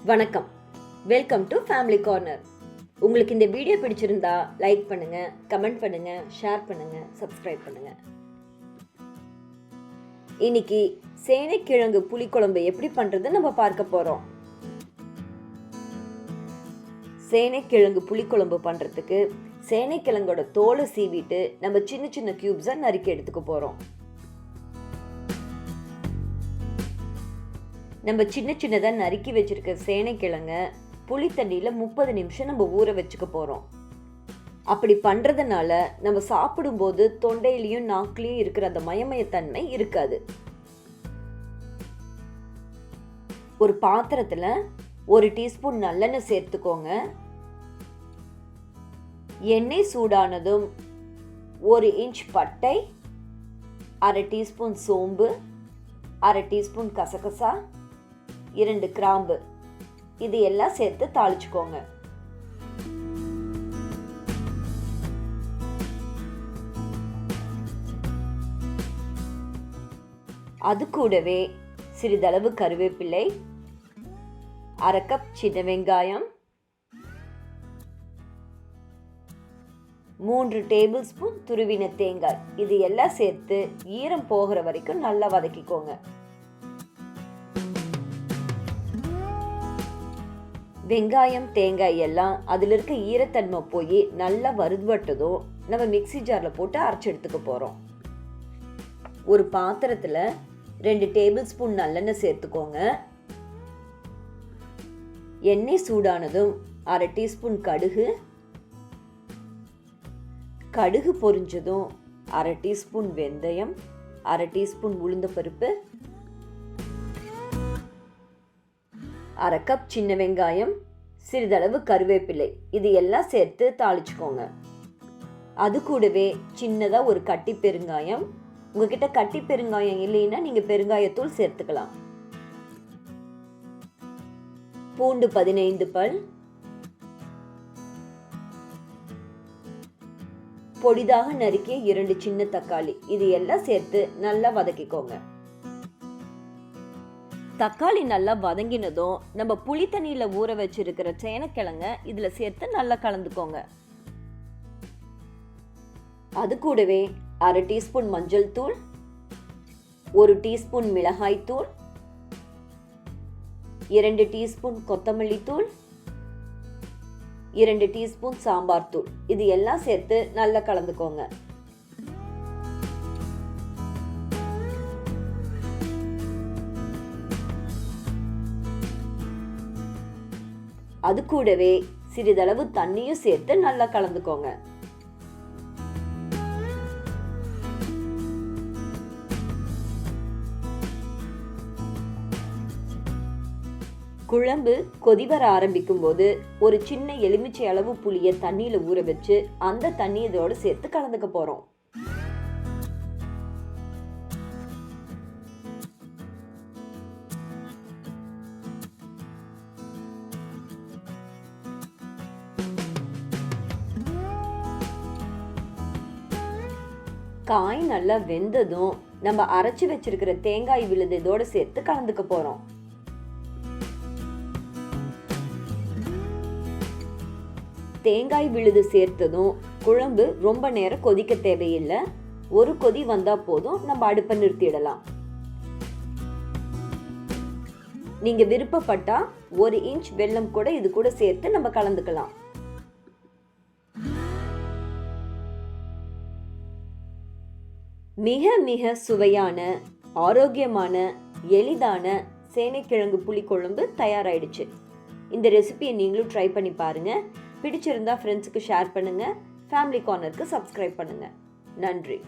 வணக்கம், welcome to family corner. உங்களுக்கு இந்த வீடியோ பிடிச்சிருந்தா லைக் பண்ணுங்க, கமெண்ட் பண்ணுங்க, ஷேர் பண்ணுங்க, சப்ஸ்கிரைப் பண்ணுங்க. இன்னைக்கு சேனைக்கிழங்கு புளிக்குழம்பு எப்படி பண்றது நம்ம பார்க்க போறோம். சேனைக்கிழங்கு புளிக்குழம்பு பண்றதுக்கு சேனைக்கிழங்கோட தோலை சீவிட்டு நம்ம சின்ன சின்ன கியூப்ஸா நறுக்கி எடுத்துக்க போறோம். நம்ம சின்ன சின்னதாக நறுக்கி வச்சிருக்க சேனைக்கிழங்க புளி தண்ணியில் 30 நிமிஷம் நம்ம ஊற வச்சுக்க போகிறோம். அப்படி பண்ணுறதுனால நம்ம சாப்பிடும்போது தொண்டையிலையும் நாக்குலையும் இருக்கிற அந்த மயமயத்தன்மை இருக்காது. ஒரு பாத்திரத்தில் 1 டீஸ்பூன் நல்லெண்ணெய் சேர்த்துக்கோங்க. எண்ணெய் சூடானதும் 1 இன்ச் பட்டை, 1/2 டீஸ்பூன் சோம்பு, 1/2 டீஸ்பூன் கசகசா, 2 கிராம்பு, இது எல்லாம் சேர்த்து தாளிச்சுக்கோங்க. அது கூடவே சிறிதளவு கருவேப்பிலை, 1/2 கப் சின்ன வெங்காயம், 3 டேபிள் ஸ்பூன் துருவின தேங்காய், இது எல்லாம் சேர்த்து ஈரம் போகிற வரைக்கும் நல்லா வதக்கிக்கோங்க. வெங்காயம் தேங்காய் எல்லாம் அதில் இருக்க ஈரத்தன்மை போய் நல்லா வறுபட்டதும் நம்ம மிக்சி ஜாரில் போட்டு அரைச்சி எடுத்துக்க போகிறோம். ஒரு பாத்திரத்தில் 2 டேபிள் ஸ்பூன் நல்லெண்ணெய் சேர்த்துக்கோங்க. எண்ணெய் சூடானதும் 1/2 டீஸ்பூன் கடுகு, கடுகு பொரிஞ்சதும் 1/2 டீஸ்பூன் வெந்தயம், 1/2 டீஸ்பூன் உளுந்தப்பருப்பு, 1/2 கப் சின்ன வெங்காயம், சிறிதளவு கருவேப்பிலை, இது எல்லாம் சேர்த்து தாளிச்சுக்கோங்க. அது கூடவே சின்னதாக ஒரு கட்டி பெருங்காயம், உங்ககிட்ட கட்டி பெருங்காயம் இல்லைன்னா நீங்கள் பெருங்காயத்தூள் சேர்த்துக்கலாம். பூண்டு 15 பல், பொடிதாக நறுக்கிய 2 சின்ன தக்காளி, இது எல்லாம் சேர்த்து நல்லா வதக்கிக்கோங்க. தக்காளி நல்லா வதங்கினதும் நம்ம புளி தண்ணியில் ஊற வச்சிருக்கிற சேனைக்கிழங்க இதில் சேர்த்து நல்லா கலந்துக்கோங்க. அது கூடவே 1/2 டீஸ்பூன் மஞ்சள் தூள், 1 டீஸ்பூன் மிளகாய் தூள், 2 டீஸ்பூன் கொத்தமல்லி தூள், 2 டீஸ்பூன் சாம்பார் தூள், இது எல்லாம் சேர்த்து நல்லா கலந்துக்கோங்க. அது கூடவே சிறிதளவு தண்ணியும் சேர்த்து நல்லா கலந்துக்கோங்க. குழம்பு கொதி வர ஆரம்பிக்கும் போது ஒரு சின்ன எலுமிச்சை அளவு புளியை தண்ணியில ஊற வச்சு அந்த தண்ணி இதோட சேர்த்து கலந்துக்க போறோம். காய் நல்லா வெந்ததும் நம்ம அரைச்சி வச்சிருக்கிற தேங்காய் விழுது இதோட சேர்த்து கலந்துக்க போறோம். தேங்காய் விழுது சேர்த்ததும் குழம்பு ரொம்ப நேரம் கொதிக்க தேவையில்லை. ஒரு கொதி வந்தா போதும், நம்ம அடுப்பை நிறுத்திடலாம். நீங்க விருப்பப்பட்டா 1 இன்ச் வெல்லம் கூட இது கூட சேர்த்து நம்ம கலந்துக்கலாம். மிக மிக சுவையான, ஆரோக்கியமான, எளிதான சேனைக்கிழங்கு புளிக்குழம்பு தயாராயிடுச்சு. இந்த ரெசிபியை நீங்களும் ட்ரை பண்ணி பாருங்க. பிடிச்சிருந்தா ஃப்ரெண்ட்ஸுக்கு ஷேர் பண்ணுங்க. ஃபேமிலி கார்னருக்கு சப்ஸ்கிரைப் பண்ணுங்க. நன்றி.